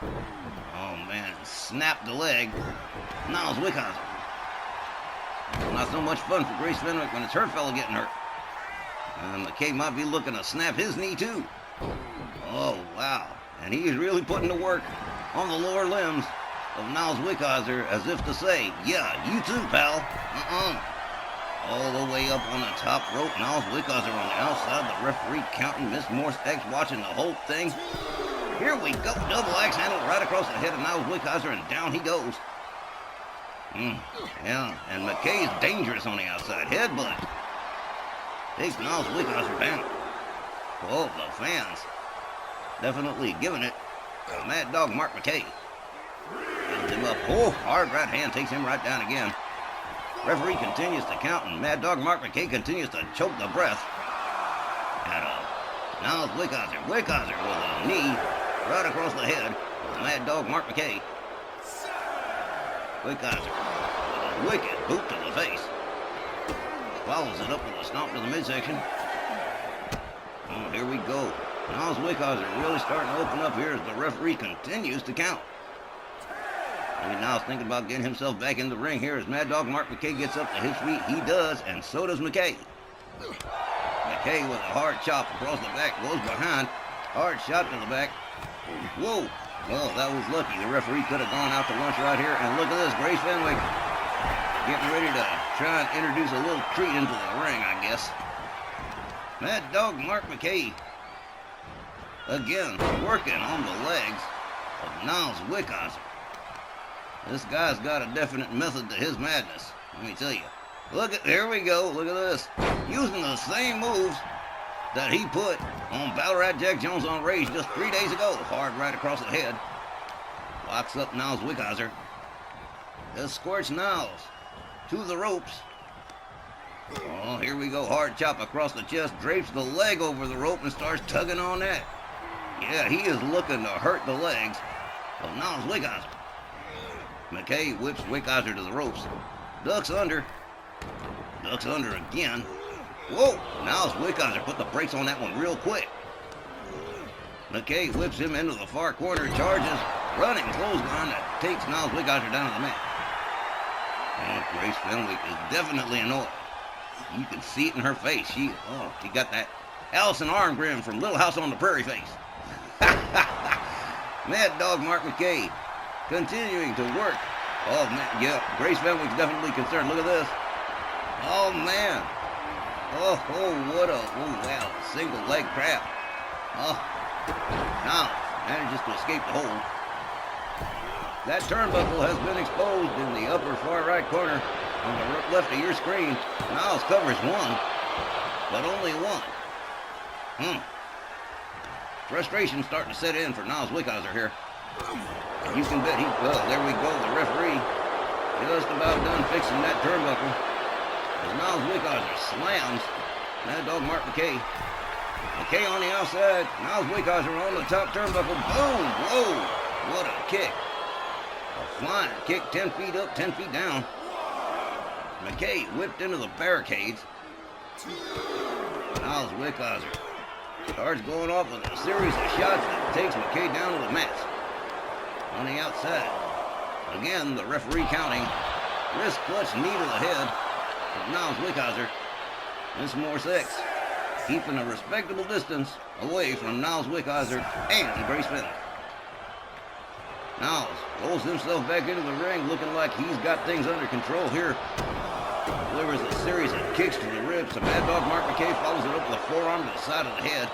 Oh, man. Snapped the leg. Niles Wickheiser. Not so much fun for Grace Fenwick when it's her fella getting hurt. And McKay might be looking to snap his knee, too. Oh, wow. And he is really putting to work on the lower limbs of Niles Wickheiser, as if to say, yeah, you too, pal. All the way up on the top rope. Niles Wickheiser on the outside. The referee counting. Miss Morse X watching the whole thing. Here we go. Double axe handle right across the head of Niles Wickheiser, and down he goes. Yeah, and McKay's dangerous on the outside. Headbutt. Takes Niles Wickheiser down. Oh, the fans definitely giving it to Mad Dog Mark McKay. Builds him up. Oh, hard right hand takes him right down again. Referee continues to count, and Mad Dog Mark McKay continues to choke the breath out of Niles Wickheiser. Wickheiser with a knee right across the head of Mad Dog Mark McKay. Wickheiser with a wicked boot to the face. Follows it up with a stomp to the midsection. Oh, here we go. Niles Wickheiser really starting to open up here as the referee continues to count. Maybe Niles thinking about getting himself back in the ring here as Mad Dog Mark McKay gets up to his feet. He does, and so does McKay. McKay with a hard chop across the back, goes behind. Hard shot to the back. Whoa. Well, that was lucky. The referee could have gone out to lunch right here. And look at this, Grace Fenwick getting ready to try and introduce a little treat into the ring, I guess. Mad Dog Mark McKay, again, working on the legs of Niles Wickhauser. This guy's got a definite method to his madness, let me tell you. There we go, look at this. Using the same moves that he put on Ballarat Jack Jones on Rage just 3 days ago. Hard right across the head. Locks up Niles Wickhauser. Escorts Niles to the ropes. Oh, here we go. Hard chop across the chest. Drapes the leg over the rope and starts tugging on that. Yeah, he is looking to hurt the legs of Niles Wickhauser. McKay whips Wickhauser to the ropes. Ducks under. Ducks under again. Whoa! Niles Wickhauser put the brakes on that one real quick. McKay whips him into the far corner. Charges. Running clothesline that takes Niles Wickhauser down to the mat. And Grace Fenwick is definitely annoyed. You can see it in her face. She got that Allison Arm grin from Little House on the Prairie face. Mad Dog Mark McKay continuing to work. Oh, man, yeah, Grace Fenwick's definitely concerned. Look at this. Oh, man. Oh, wow, single leg crab. Oh, now manages to escape the hold. That turnbuckle has been exposed in the upper far right corner on the left of your screen. Niles covers one, but only one. Frustration starting to set in for Niles Wickhauser here. You can bet there we go, the referee just about done fixing that turnbuckle. As Niles Wickhauser slams Mad Dog Mark McKay. McKay on the outside, Niles Wickhauser on the top turnbuckle. Boom! Whoa! What a kick. A flying kick 10 feet up, 10 feet down. McKay whipped into the barricades. Niles Wickhauser starts going off with a series of shots that takes McKay down to the mat. On the outside. Again, the referee counting. Wrist clutch, knee to the head of Niles Wickhauser. And some more sex. Keeping a respectable distance away from Niles Wickhauser and Grace Fenwick. Niles rolls himself back into the ring looking like he's got things under control here. Delivers a series of kicks to the ribs. So Mad Dog Mark McKay follows it up with a forearm to the side of the head.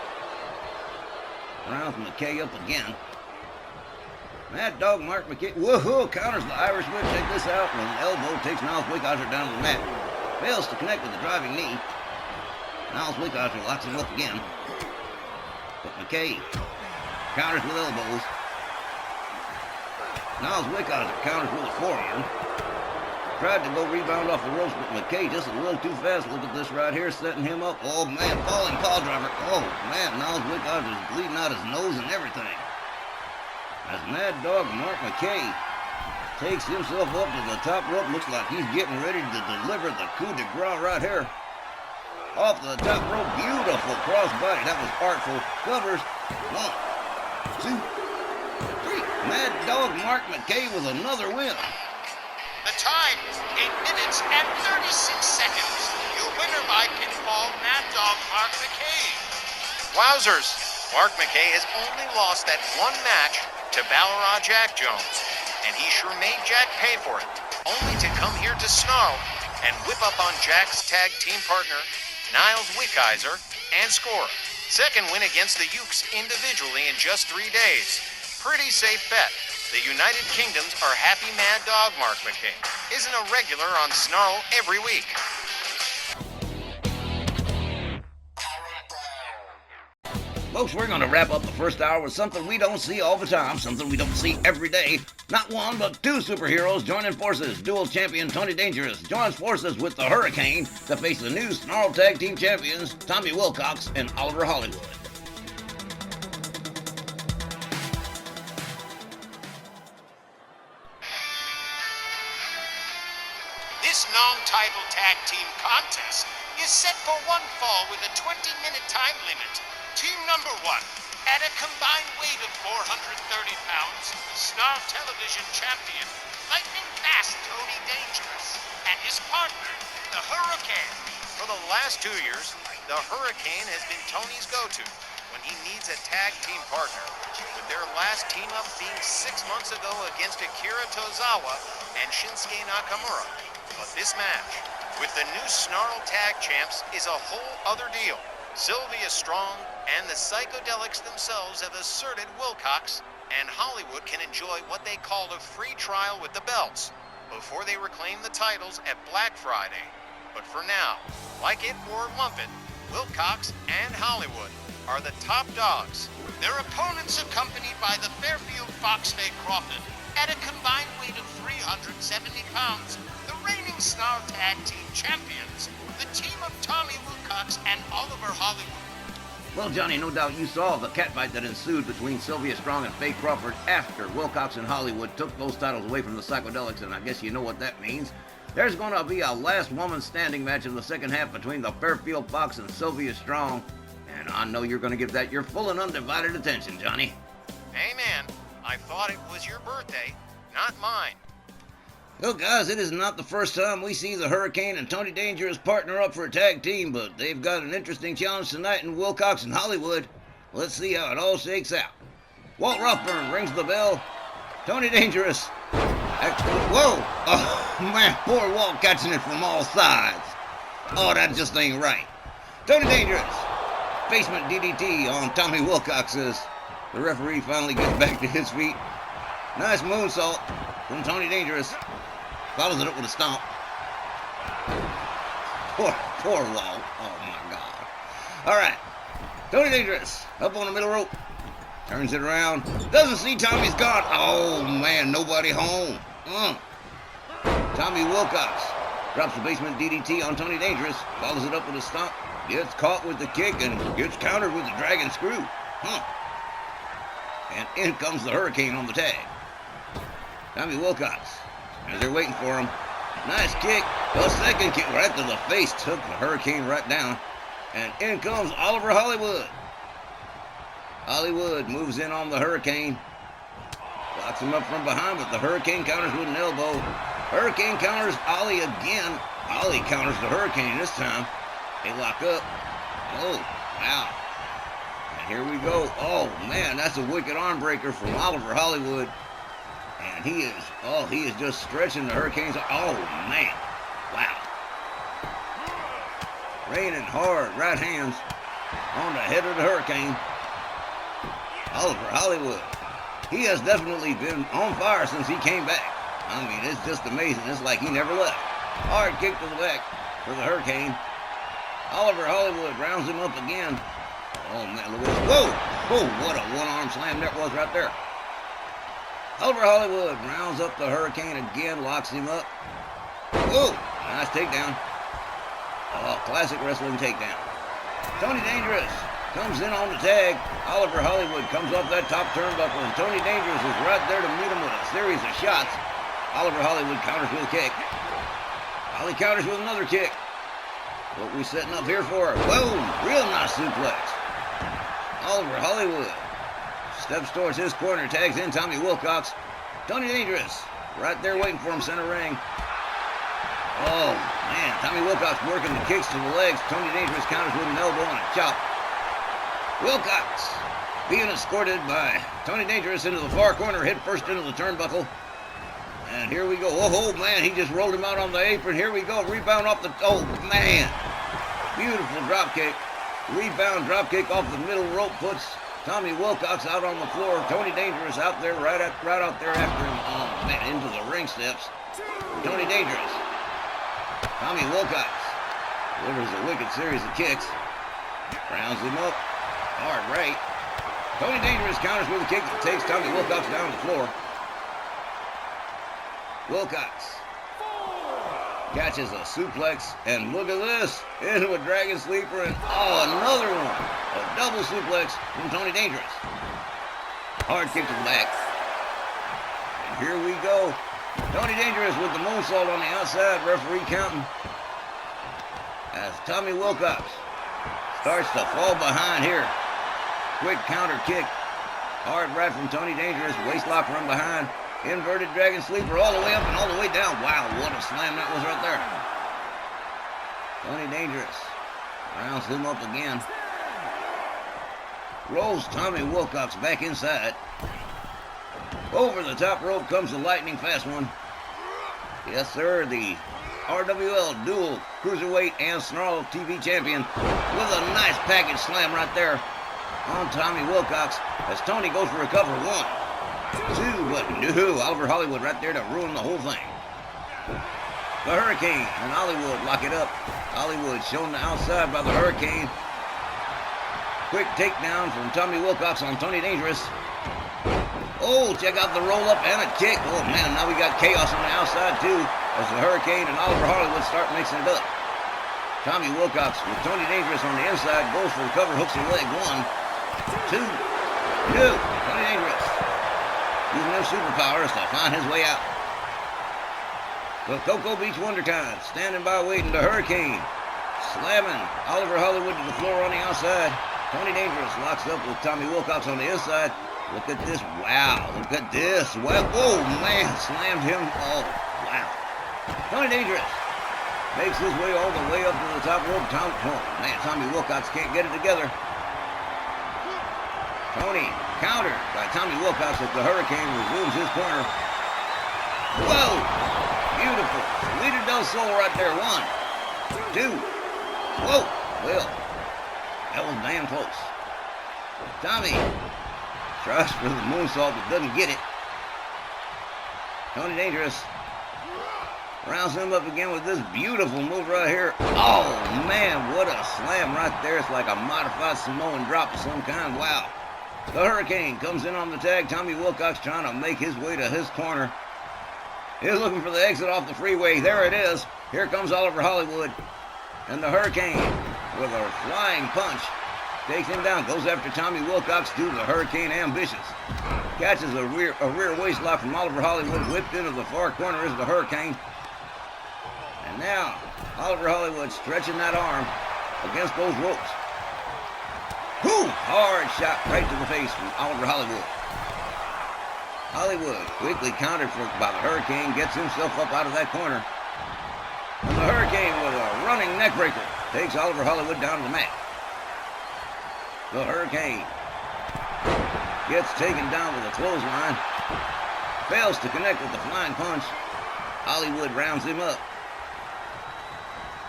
Rounds McKay up again. Mad Dog Mark McKay, woohoo, counters the Irish whip. Check this out. With an elbow, takes Niles Wickhauser down to the mat. Fails to connect with the driving knee. Niles Wickhauser locks him up again. But McKay counters with elbows. Niles Wickhauser counters with a forearm. Tried to go rebound off the ropes, but McKay just a little too fast. Look at this right here, setting him up. Oh, man, falling pile driver. Oh, man, Niles Wickhauser is bleeding out his nose and everything. As Mad Dog Mark McKay takes himself up to the top rope, looks like he's getting ready to deliver the coup de grace right here. Off the top rope, beautiful crossbody. That was artful. Covers. 1, 2, 3. Mad Dog Mark McKay with another win. The time is 8 minutes and 36 seconds. Your winner by pinfall, Mad Dog Mark McKay. Wowzers! Mark McKay has only lost that one match to Ballarat Jack Jones, and he sure made Jack pay for it, only to come here to Snarl and whip up on Jack's tag team partner, Niles Wickhauser, and score. Second win against the Ukes individually in just 3 days. Pretty safe bet. The United Kingdoms are happy Mad Dog Mark McKay isn't a regular on Snarl every week. Folks, we're going to wrap up the first hour with something we don't see all the time, something we don't see every day. Not one, but two superheroes joining forces. Dual champion Tony Dangerous joins forces with the Hurricane to face the new Snarl Tag Team Champions, Tommy Wilcox and Oliver Hollywood. This non-title tag team contest is set for one fall with a 20-minute time limit. Team number 1, at a combined weight of 430 pounds, Snarl Television champion, lightning fast Tony Dangerous and his partner, the Hurricane. For the last 2 years, the Hurricane has been Tony's go-to when he needs a tag team partner, with their last team-up being 6 months ago against Akira Tozawa and Shinsuke Nakamura. But this match, with the new Snarl Tag Champs, is a whole other deal. Sylvia Strong and the Psychedelics themselves have asserted Wilcox and Hollywood can enjoy what they call a free trial with the belts before they reclaim the titles at Black Friday. But for now, like it or lump it, Wilcox and Hollywood are the top dogs. Their opponents accompanied by the Fairfield Foxley Crawford at a combined weight of 370 pounds, the reigning Snarl Tag Team Champions, the team of Tommy Wilcox and Oliver Hollywood. Well, Johnny, no doubt you saw the catfight that ensued between Sylvia Strong and Faye Crawford after Wilcox and Hollywood took those titles away from the Psychedelics, and I guess you know what that means. There's going to be a last woman standing match in the second half between the Fairfield Fox and Sylvia Strong, and I know you're going to give that your full and undivided attention, Johnny. Amen. I thought it was your birthday, not mine. Well, guys, it is not the first time we see the Hurricane and Tony Dangerous partner up for a tag team, but they've got an interesting challenge tonight in Wilcox and Hollywood. Let's see how it all shakes out. Walt Rothburn rings the bell. Tony Dangerous. Whoa! Oh, man, poor Walt catching it from all sides. Oh, that just ain't right. Tony Dangerous. Basement DDT on Tommy Wilcox as the referee finally gets back to his feet. Nice moonsault from Tony Dangerous. Follows it up with a stomp. Poor Walt. Oh, my God. All right. Tony Dangerous up on the middle rope. Turns it around. Doesn't see Tommy's gone. Oh, man. Nobody home. Tommy Wilcox drops the basement DDT on Tony Dangerous. Follows it up with a stomp. Gets caught with the kick and gets countered with the dragon screw. And in comes the Hurricane on the tag. Tommy Wilcox, as they're waiting for him. Nice kick. A second kick right to the face. Took the Hurricane right down. And in comes Oliver Hollywood. Hollywood moves in on the Hurricane. Locks him up from behind, but the Hurricane counters with an elbow. Hurricane counters Ollie again. Ollie counters the Hurricane this time. They lock up. Oh, wow. And here we go. Oh, man, that's a wicked arm breaker from Oliver Hollywood. And he is just stretching the Hurricane's. Oh, man. Wow. Raining hard right hands on the head of the Hurricane. Oliver Hollywood. He has definitely been on fire since he came back. I mean, it's just amazing. It's like he never left. Hard kick to the back for the Hurricane. Oliver Hollywood rounds him up again. Oh, man, look at this. Whoa! Whoa, what a one-arm slam that was right there. Oliver Hollywood rounds up the Hurricane again, locks him up. Whoa! Nice takedown. Oh, classic wrestling takedown. Tony Dangerous comes in on the tag. Oliver Hollywood comes off that top turnbuckle, and Tony Dangerous is right there to meet him with a series of shots. Oliver Hollywood counters with a kick. Ollie counters with another kick. What we setting up here for? Boom! Real nice suplex. Oliver Hollywood steps towards his corner, tags in Tommy Wilcox. Tony Dangerous right there waiting for him, center ring. Oh, man. Tommy Wilcox working the kicks to the legs. Tony Dangerous counters with an elbow and a chop. Wilcox being escorted by Tony Dangerous into the far corner, head first into the turnbuckle. And here we go. Oh, man, he just rolled him out on the apron. Here we go. Rebound off the... Oh, man. Beautiful drop kick. Rebound drop kick off the middle rope puts Tommy Wilcox out on the floor. Tony Dangerous out there, right out there after him. Oh, man, into the ring steps. Tony Dangerous. Tommy Wilcox delivers a wicked series of kicks. Rounds him up. Hard right. Tony Dangerous counters with a kick that takes Tommy Wilcox down the floor. Wilcox catches a suplex, and look at this. Into a dragon sleeper, and another one. A double suplex from Tony Dangerous. Hard kick to the back. And here we go. Tony Dangerous with the moonsault on the outside, referee counting. As Tommy Wilcox starts to fall behind here. Quick counter kick. Hard right from Tony Dangerous. Waist lock from behind. Inverted dragon sleeper all the way up and all the way down. Wow, what a slam that was right there. Tony Dangerous rounds him up again. Rolls Tommy Wilcox back inside. Over the top rope comes the lightning fast one. Yes, sir, the RWL Dual Cruiserweight and Snarl TV champion with a nice package slam right there on Tommy Wilcox as Tony goes for a cover. 1, 2, but no, Oliver Hollywood right there to ruin the whole thing. The Hurricane and Hollywood lock it up. Hollywood shown the outside by the Hurricane. Quick takedown from Tommy Wilcox on Tony Dangerous. Oh, check out the roll-up and a kick. Oh, man, now we got chaos on the outside, too, as the Hurricane and Oliver Hollywood start mixing it up. Tommy Wilcox with Tony Dangerous on the inside goes for the cover, hooks your leg. 1, 2, no. Tony Dangerous using them superpowers to find his way out. The Cocoa Beach Wonderkind standing by waiting. The Hurricane slamming Oliver Hollywood to the floor on the outside. Tony Dangerous locks up with Tommy Wilcox on the inside. Look at this. Wow. Look at this. Wow. Oh, man. Slammed him. Oh, wow. Tony Dangerous makes his way all the way up to the top rope. Tommy Wilcox can't get it together. Tony countered by Tommy Wilcox as the Hurricane resumes his corner. Whoa. Beautiful. Leader del Sol right there. 1, 2. Whoa. Well, that was damn close. Tommy tries for the moonsault but doesn't get it. Tony Dangerous rounds him up again with this beautiful move right here. Oh, man, what a slam right there. It's like a modified Samoan drop of some kind. Wow. The Hurricane comes in on the tag. Tommy Wilcox trying to make his way to his corner. He's looking for the exit off the freeway. There it is. Here comes Oliver Hollywood. And the Hurricane with a flying punch takes him down. Goes after Tommy Wilcox due to the Hurricane ambitious. Catches a rear waist lock from Oliver Hollywood. Whipped into the far corner is the Hurricane. And now Oliver Hollywood stretching that arm against those ropes. Whoo! Hard shot right to the face from Oliver Hollywood. Hollywood quickly countered by the Hurricane, gets himself up out of that corner. And the Hurricane with a running neckbreaker takes Oliver Hollywood down to the mat. The Hurricane gets taken down with a clothesline. Fails to connect with the flying punch. Hollywood rounds him up.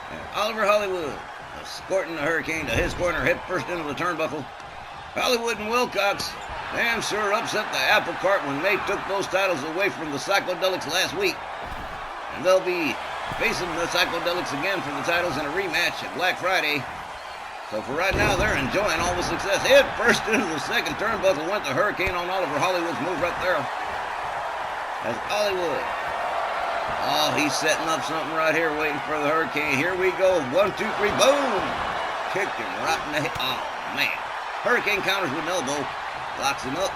And Oliver Hollywood escorting the Hurricane to his corner, head first into the turnbuckle. Hollywood and Wilcox damn sure upset the apple cart when they took those titles away from the Psychedelics last week. And they'll be facing the Psychedelics again for the titles in a rematch at Black Friday. So for right now, they're enjoying all the success. Head first into the second turnbuckle went the Hurricane on Oliver Hollywood's move right there. As Hollywood, oh, he's setting up something right here, waiting for the Hurricane. Here we go. 1, 2, 3, boom! Kicked him right in the head. Oh, man. Hurricane counters with an elbow. Locks him up.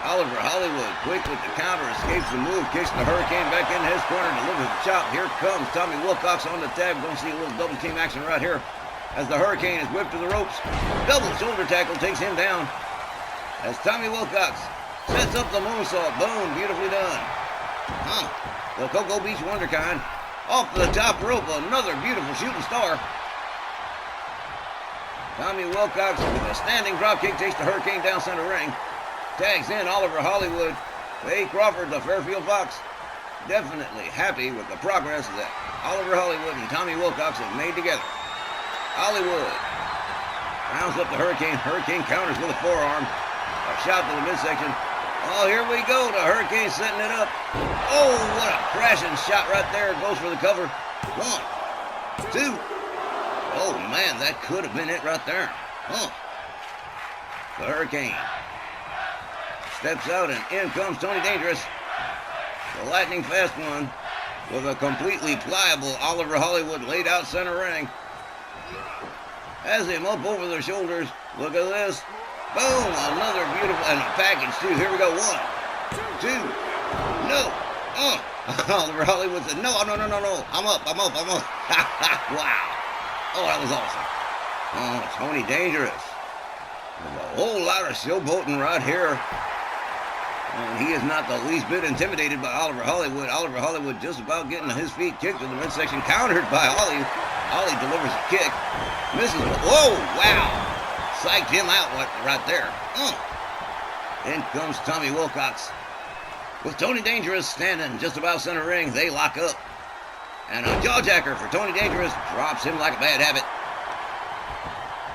Oliver Hollywood, quick with the counter, escapes the move, kicks the Hurricane back into his corner, delivers the chop. Here comes Tommy Wilcox on the tag. Going to see a little double team action right here as the Hurricane is whipped to the ropes. Double shoulder tackle takes him down as Tommy Wilcox sets up the moonsault. Boom, beautifully done. The Cocoa Beach Wonderkind off the top rope. Another beautiful shooting star. Tommy Wilcox with a standing drop kick takes the Hurricane down center ring. Tags in Oliver Hollywood. Faye Crawford, the Fairfield Fox, definitely happy with the progress that Oliver Hollywood and Tommy Wilcox have made together. Hollywood rounds up the Hurricane. Hurricane counters with a forearm. A shot to the midsection. Oh, here we go. The Hurricane setting it up. Oh, what a crashing shot right there. Goes for the cover. 1, 2. Oh, man, that could have been it right there. The Hurricane steps out, and in comes Tony Dangerous. The lightning fast one with a completely pliable Oliver Hollywood laid out center ring. Has him up over their shoulders. Look at this. Boom, another beautiful, and a package too. Here we go. 1, 2, no. Oliver Hollywood said, no. I'm up. Wow. Oh, that was awesome. Oh, Tony Dangerous. There's a whole lot of showboating right here. And he is not the least bit intimidated by Oliver Hollywood. Oliver Hollywood just about getting his feet kicked in the midsection, countered by Ollie. Ollie delivers a kick. Misses. Whoa, wow. Psyched him out right there. In comes Tommy Wilcox. With Tony Dangerous standing just about center ring, they lock up. And a jawjacker for Tony Dangerous drops him like a bad habit.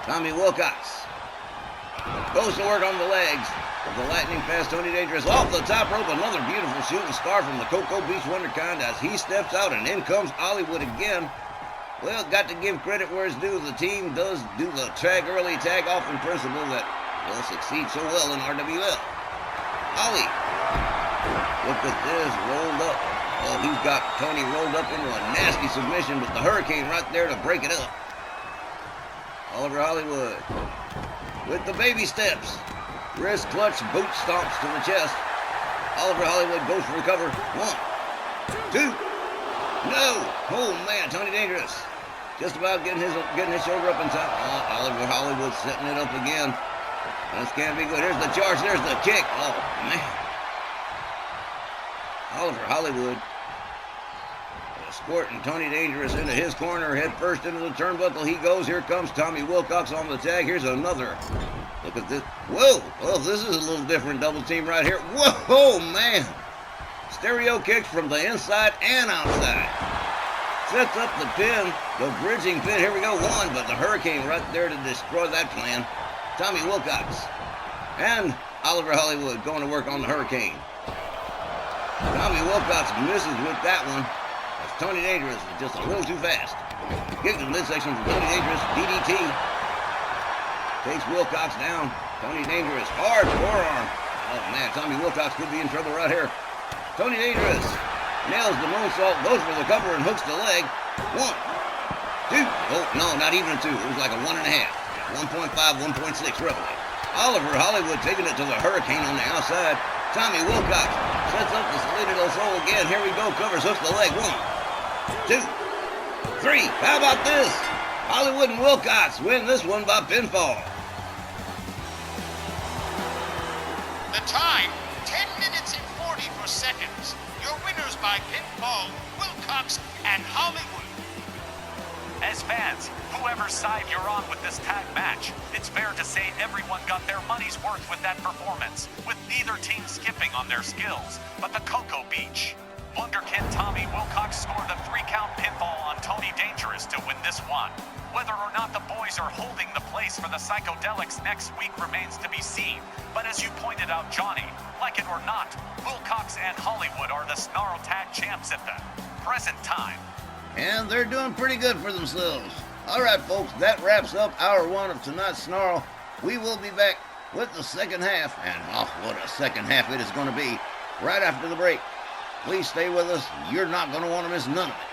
Tommy Wilcox goes to work on the legs. The lightning fast Tony Dangerous off the top rope. Another beautiful shooting star from the Cocoa Beach Wonderkind as he steps out, and in comes Hollywood again. Well, got to give credit where it's due. The team does do the tag early, tag often principle that will succeed so well in RWL. Ollie, look at this, rolled up. Oh, he's got Tony rolled up into a nasty submission, but the Hurricane right there to break it up. Oliver Hollywood with the baby steps. Wrist clutch, boot stomps to the chest. Oliver Hollywood goes for the cover. 1, 2. No! Oh man, Tony Dangerous just about getting his shoulder up in time. Oliver Hollywood setting it up again. This can't be good. Here's the charge. There's the kick. Oh man. Oliver Hollywood escorting Tony Dangerous into his corner, head first into the turnbuckle. He goes. Here comes Tommy Wilcox on the tag. Here's another. Look at this. Whoa! Oh, this is a little different double team right here. Whoa, man! Stereo kicks from the inside and outside. Sets up the pin, the bridging pin. Here we go, 1, but the Hurricane right there to destroy that plan. Tommy Wilcox and Oliver Hollywood going to work on the Hurricane. Tommy Wilcox misses with that one. As Tony Dangerous is just a little too fast. Kick to the midsection from Tony Dangerous. DDT. Takes Wilcox down. Tony Dangerous, hard forearm. Oh man, Tommy Wilcox could be in trouble right here. Tony Dangerous nails the moonsault, goes for the cover and hooks the leg. 1, 2. Oh no, not even a 2. It was like a 1.5. 1.5, 1.6 roughly. Oliver Hollywood taking it to the Hurricane on the outside. Tommy Wilcox sets up the Salida del Sol again. Here we go, covers, hooks the leg. 1, 2, 3. How about this? Hollywood and Wilcox win this one by pinfall. The time, 10 minutes and 44 seconds. Your winners by pinfall, Wilcox and Hollywood. As fans, whoever side you're on with this tag match, it's fair to say everyone got their money's worth with that performance, with neither team skipping on their skills. But the Cocoa Beach Wonderkid Tommy Wilcox scored a 3-count pinfall on Tony Dangerous to win this one. Whether or not the boys are holding the place for the Psychedelics next week remains to be seen. But as you pointed out, Johnny, like it or not, Wilcox and Hollywood are the Snarl Tag Champs at the present time. And they're doing pretty good for themselves. All right, folks, that wraps up hour 1 of tonight's Snarl. We will be back with the second half, and what a second half it is going to be right after the break. Please stay with us. You're not going to want to miss none of it.